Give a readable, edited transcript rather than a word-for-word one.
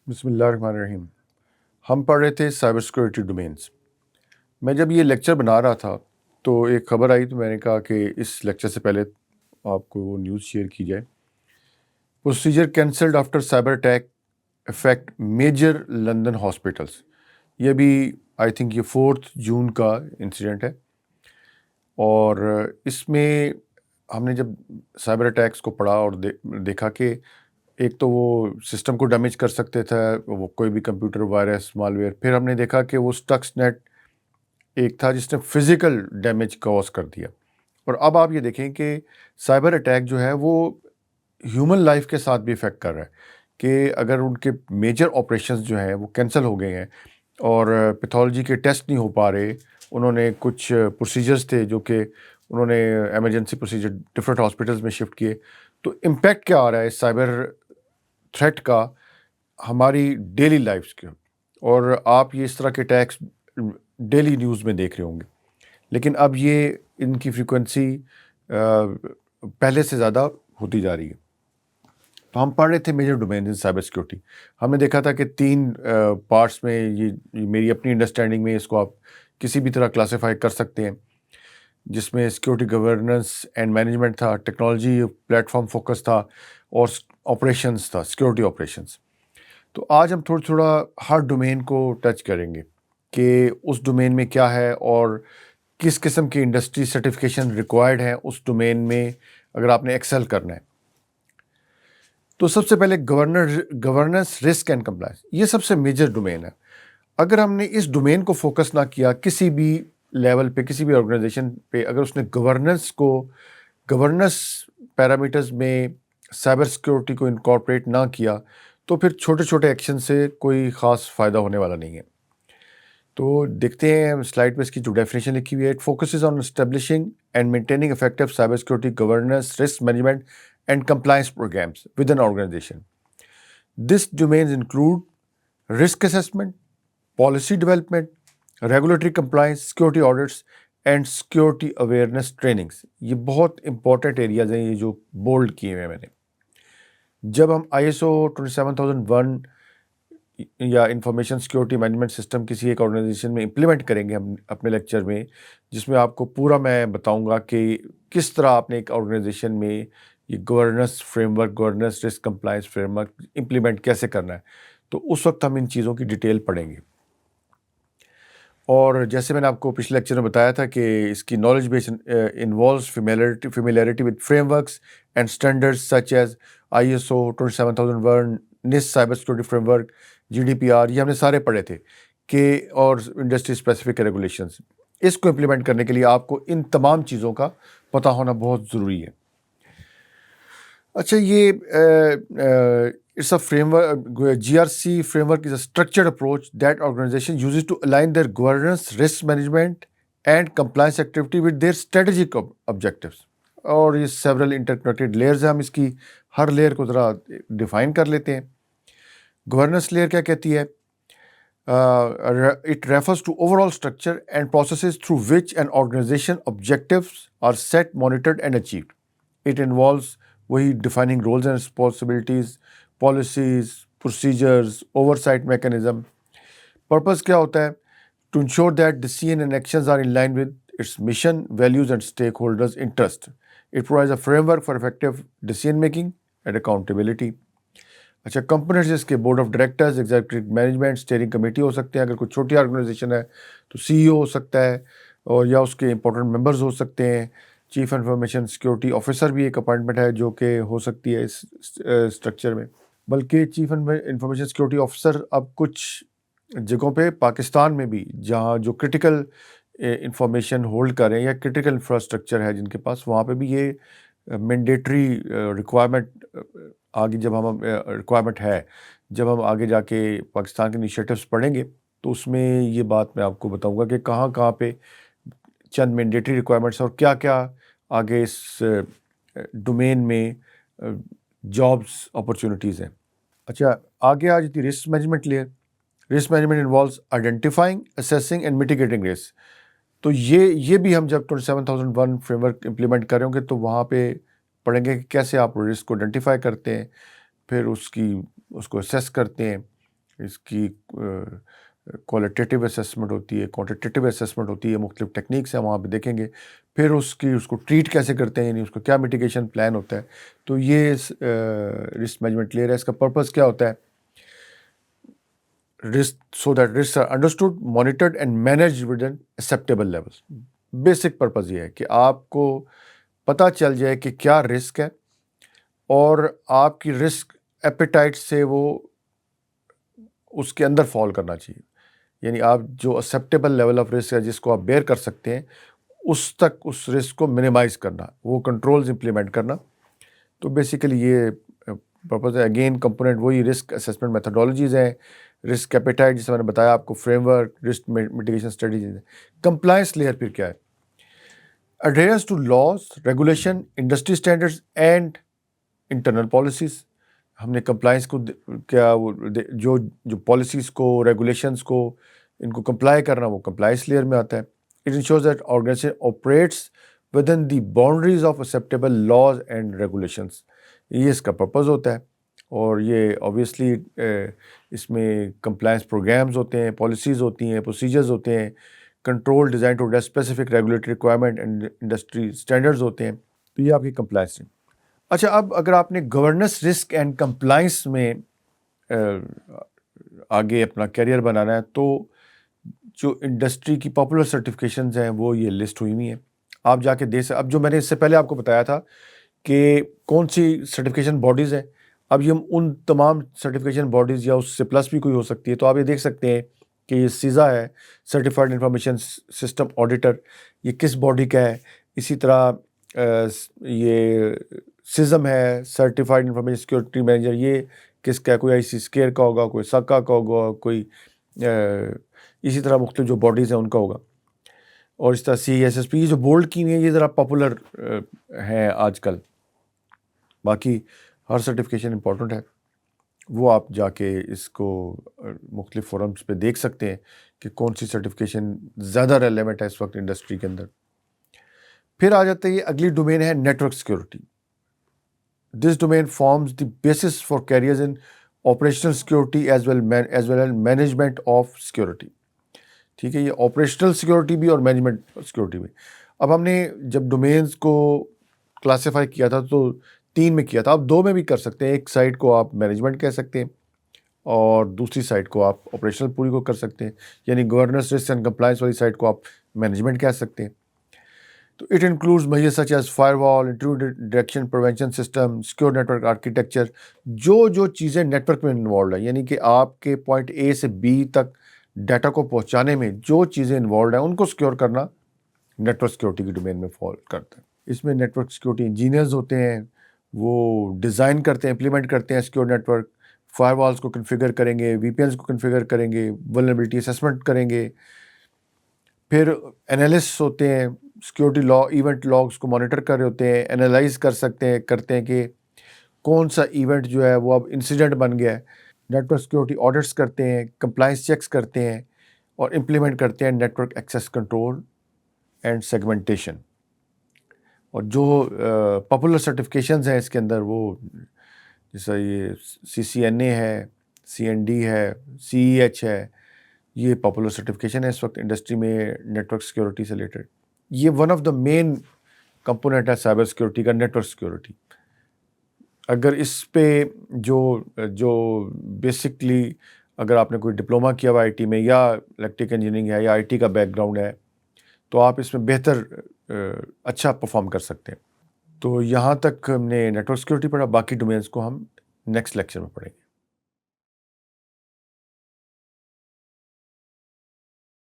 بسم اللہ الرحمن الرحیم۔ ہم پڑھ رہے تھے سائبر سیکورٹی ڈومینس۔ میں جب یہ لیکچر بنا رہا تھا تو ایک خبر آئی، تو میں نے کہا کہ اس لیکچر سے پہلے آپ کو وہ نیوز شیئر کی جائے۔ Procedure cancelled after cyber attack affect major London hospitals. یہ بھی آئی تھنک یہ 4 جون کا انسیڈنٹ ہے، اور اس میں ہم نے جب سائبر اٹیکس کو پڑھا اور دیکھا کہ ایک تو وہ سسٹم کو ڈیمیج کر سکتے تھے، وہ کوئی بھی کمپیوٹر وائرس مال ویئر۔ پھر ہم نے دیکھا کہ وہ اسٹکس نیٹ ایک تھا جس نے فزیکل ڈیمیج کاز کر دیا۔ اور اب آپ یہ دیکھیں کہ سائبر اٹیک جو ہے وہ ہیومن لائف کے ساتھ بھی افیکٹ کر رہا ہے، کہ اگر ان کے میجر آپریشنز جو ہیں وہ کینسل ہو گئے ہیں اور پیتھولوجی کے ٹیسٹ نہیں ہو پا رہے، انہوں نے کچھ پروسیجرز تھے جو کہ انہوں نے ایمرجنسی پروسیجر ڈفرینٹ ہاسپٹلز میں شفٹ کیے، تو امپیکٹ کیا آ رہا ہے سائبر تھریٹ کا ہماری ڈیلی لائفز کے۔ اور آپ یہ اس طرح کے اٹیکس ڈیلی نیوز میں دیکھ رہے ہوں گے، لیکن اب یہ ان کی فریکوینسی پہلے سے زیادہ ہوتی جا رہی ہے۔ تو ہم پڑھ رہے تھے major domain in cyber security. ہم نے دیکھا تھا کہ 3 پارٹس میں، یہ میری اپنی انڈرسٹینڈنگ میں اس کو آپ کسی بھی طرح کلاسیفائی کر سکتے ہیں، جس میں سیکورٹی گورننس اینڈ مینجمنٹ تھا، ٹیکنالوجی پلیٹ فارم فوکس تھا، اور آپریشنس تھا، سیکورٹی آپریشنس۔ تو آج ہم تھوڑا ہر ڈومین کو ٹچ کریں گے کہ اس ڈومین میں کیا ہے اور کس قسم کی انڈسٹری سرٹیفکیشن ریکوائرڈ ہے اس ڈومین میں اگر آپ نے ایکسل کرنا ہے۔ تو سب سے پہلے گورننس، رسک اینڈ کمپلائنس، یہ سب سے میجر ڈومین ہے۔ اگر ہم نے اس ڈومین کو فوکس نہ کیا کسی بھی لیول پہ، کسی بھی آرگنائزیشن پہ، اگر اس نے گورننس پیرامیٹرز میں سائبر سیکورٹی کو انکارپوریٹ نہ کیا، تو پھر چھوٹے چھوٹے ایکشن سے کوئی خاص فائدہ ہونے والا نہیں ہے۔ تو دیکھتے ہیں سلائڈ پہ اس کی جو ڈیفینیشن لکھی ہوئی ہے۔ It focuses on establishing and maintaining effective cyber security governance, risk management and compliance programmes with an organisation. This domains include risk assessment, policy development, regulatory compliance, security audits and security awareness trainings. یہ بہت important areas ہیں، یہ جو bold کیے ہوئے ہیں میں نے۔ جب ہم ISO 27001 یا انفارمیشن سیکورٹی مینجمنٹ سسٹم کسی ایک آرگنائزیشن میں امپلیمنٹ کریں گے ہم اپنے لیکچر میں، جس میں آپ کو پورا میں بتاؤں گا کہ کس طرح آپ نے ایک آرگنائزیشن میں یہ governance frame work, governance risk compliance frame work implement کیسے کرنا ہے، تو اس وقت ہم ان چیزوں کی ڈیٹیل پڑھیں گے۔ اور جیسے میں نے آپ کو پچھلے لیکچر میں بتایا تھا کہ اس کی knowledge base involves familiarity with frame works and standards such as ISO 27001، NIST cyber security frame work, GDPR، یہ ہم نے سارے پڑھے تھے کہ، اور انڈسٹری اسپیسیفک ریگولیشنز۔ اس کو امپلیمنٹ کرنے کے لیے آپ کو ان تمام چیزوں کا پتہ ہونا بہت ضروری ہے۔ اچھا، یہ it's a framework. GRC framework is a structured approach that organization uses to align their governance, risk management and compliance activity with their strategic objectives. اور یہ several interconnected layers ہیں، ہم اس کی ہر لیئر کو ذرا ڈیفائن کر لیتے ہیں۔ گورننس لیئر کیا کہتی ہے؟ It refers to overall structure and processes through which an organization objectives are set, monitored and achieved. It involves وہی defining roles and responsibilities, policies, procedures, oversight mechanism. Purpose کیا ہوتا ہے؟ To ensure that decisions and actions are in line with its mission, values and stakeholders' interest. It provides a framework for effective decision making and accountability. اچھا، components اس کے board of directors, executive management, steering committee ہو سکتے ہیں، اگر کوئی چھوٹی organization ہے تو CEO ہو سکتا ہے، اور یا اس کے امپورٹنٹ ممبرز ہو سکتے ہیں۔ چیف انفارمیشن سیکورٹی آفیسر بھی ایک اپوائنٹمنٹ ہے جو کہ ہو سکتی ہے اس اسٹرکچر میں۔ بلکہ چیف انفارمیشن سیکورٹی آفیسر اب کچھ جگہوں پہ پاکستان میں بھی، جہاں جو کرٹیکل انفارمیشن ہولڈ کریں یا کرٹیکل انفراسٹرکچر ہے جن کے پاس، وہاں پہ بھی یہ مینڈیٹری ریکوائرمنٹ آگے، جب ہم ریکوائرمنٹ ہے، جب ہم آگے جا کے پاکستان کے انیشیٹوز پڑھیں گے تو اس میں یہ بات میں آپ کو بتاؤں گا کہ کہاں کہاں پہ چند مینڈیٹری ریکوائرمنٹس اور کیا کیا آگے اس ڈومین میں جابس اپرچونیٹیز ہیں۔ اچھا، آگے آ جاتی risk management layer. Risk management involves identifying, assessing and mitigating risk. تو یہ بھی ہم جب 27001 فریم ورک امپلیمنٹ کریں گے تو وہاں پہ پڑھیں گے کہ کیسے آپ رسک کو آئیڈینٹیفائی کرتے ہیں، پھر اس کو اسیس کرتے ہیں، اس کی کوالٹیٹیو اسیسمنٹ ہوتی ہے، کوانٹیٹیو اسیسمنٹ ہوتی ہے، مختلف ٹیکنیکس ہیں وہاں پہ دیکھیں گے. پھر اس کو ٹریٹ کیسے کرتے ہیں، یعنی اس کو کیا میٹیگیشن پلان ہوتا ہے. تو یہ رسک مینجمنٹ لیئر ہے. اس کا پرپز کیا ہوتا ہے؟ so that risks are understood, monitored and managed within acceptable levels. Basic purpose یہ ہے کہ آپ کو پتہ چل جائے کہ کیا رسک ہے اور آپ کی رسک ایپیٹائٹ سے وہ اس کے اندر فال کرنا چاہیے. یعنی آپ جو ایکسیپٹیبل لیول آف رسک ہے جس کو آپ بیئر کر سکتے ہیں اس تک اس رسک کو منیمائز کرنا، وہ کنٹرولز امپلیمنٹ کرنا. تو بیسیکلی یہ پرپز ہے. اگین کمپوننٹ وہی رسک اسیسمنٹ میتھڈالوجیز ہیں، رسک ایپیٹائٹ جسے میں نے بتایا آپ کو، frame work, risk mitigation strategies ہیں. کمپلائنس لیئر پھر کیا ہے؟ Adherence to laws, regulation, industry standards and internal policies. ہم نے کمپلائنس کو کیا جو پالیسیز کو، ریگولیشنس کو، ان کو کمپلائی کرنا، وہ کمپلائنس لیئر میں آتا ہے. It ensures that organization operates within the boundaries of acceptable laws and regulations. یہ اس کا پرپز ہوتا ہے. اور یہ اوبیسلی اس میں کمپلائنس پروگرامز ہوتے ہیں، پالیسیز ہوتی ہیں، پروسیجرز ہوتے ہیں، control design to address specific regulatory requirement and industry standards ہوتے ہیں. تو یہ آپ کی کمپلائنس ہے. اچھا، اب اگر آپ نے گورننس، رسک اینڈ کمپلائنس میں آگے اپنا کیریئر بنانا ہے تو جو انڈسٹری کی پاپولر سرٹیفکیشنز ہیں وہ یہ لسٹ ہوئی ہوئی ہیں. آپ جا کے دیکھ سکتے. اب جو میں نے اس سے پہلے آپ کو بتایا تھا کہ کون سی سرٹیفکیشن باڈیز ہیں، اب یہ ان تمام سرٹیفکیشن باڈیز یا اس سے پلس بھی کوئی ہو سکتی ہے. تو آپ یہ دیکھ سکتے ہیں کہ یہ سیزا ہے، سرٹیفائڈ انفارمیشن سسٹم آڈیٹر، یہ کس باڈی کا ہے. اسی طرح یہ سزم ہے، سرٹیفائڈ انفارمیشن سیکورٹی مینیجر، یہ کس کا ہے؟ کوئی آئی سی اسکیئر کا ہوگا، کوئی سکا کا ہوگا، کوئی اسی طرح مختلف جو باڈیز ہیں ان کا ہوگا. اور اس طرح سی ایس ایس پی، یہ جو بولڈ کی ہوئی ہیں یہ ذرا پاپولر ہیں آج کل. باقی ہر سرٹیفکیشن امپورٹنٹ ہے، وہ آپ جا کے اس کو مختلف فورمز پہ دیکھ سکتے ہیں کہ کون سی سرٹیفکیشن زیادہ ریلیونٹ ہے اس وقت انڈسٹری کے اندر. پھر آ جاتا ہے یہ اگلی ڈومین ہے network security. This domain forms the basis for careers in operational security as well as management of security. ٹھیک ہے، یہ آپریشنل سیکورٹی بھی اور مینجمنٹ سیکورٹی بھی. اب ہم نے جب ڈومینز کو کلاسیفائی کیا تھا تو 3 میں کیا تھا، آپ 2 میں بھی کر سکتے ہیں. ایک سائٹ کو آپ مینجمنٹ کہہ سکتے ہیں اور دوسری سائٹ کو آپ آپریشنل پوری کو کر سکتے ہیں. یعنی گورننس، رسک اینڈ کمپلائنس والی سائٹ کو آپ مینجمنٹ کہہ سکتے ہیں. تو it includes measures such as firewall, intrusion detection prevention system, secure network architecture. جو چیزیں نیٹورک میں انوالوڈ ہیں، یعنی کہ آپ کے پوائنٹ اے سے بی تک ڈیٹا کو پہنچانے میں جو چیزیں انوالوڈ ہیں ان کو سیکیور کرنا نیٹورک سیکورٹی کی ڈومین میں فال کرتا ہے. اس میں نیٹورک سیکورٹی انجینئرز ہوتے ہیں، وہ ڈیزائن کرتے ہیں، امپلیمنٹ کرتے ہیں سیکیور نیٹورک. فائر والز کو کنفیگر کریں گے، وی پی اینز کو کنفیگر کریں گے، ولنریبلٹی اسیسمنٹ کریں گے. پھر انالسٹ ہوتے ہیں، سیکورٹی ایونٹ لاگس کو مانیٹر کر رہے ہوتے ہیں، انالائز کرتے ہیں کہ کون سا ایونٹ جو ہے وہ اب انسیڈنٹ بن گیا ہے. نیٹورک سیکورٹی آڈٹس کرتے ہیں، کمپلائنس چیکس کرتے ہیں اور امپلیمنٹ کرتے ہیں network access control and segmentation. اور جو پاپولر سرٹیفکیشنز ہیں اس کے اندر، وہ جیسا یہ CCNA ہے، CND ہے، CEH ہے، یہ پاپولر سرٹیفکیشن ہے اس وقت انڈسٹری میں نیٹورک سیکورٹی سے ریلیٹڈ. یہ one of the main component ہے سائبر سیکورٹی کا، نیٹورک سیکورٹی. اگر اس پہ جو بیسکلی اگر آپ نے کوئی ڈپلومہ کیا ہوا IT میں یا الیکٹرک انجینئرنگ ہے یا IT کا بیک گراؤنڈ ہے تو آپ اس میں بہتر اچھا پرفارم کر سکتے ہیں. تو یہاں تک ہم نے نیٹورک سیکورٹی پڑھا. باقی ڈومینس کو ہم نیکسٹ لیکچر میں پڑھیں گے.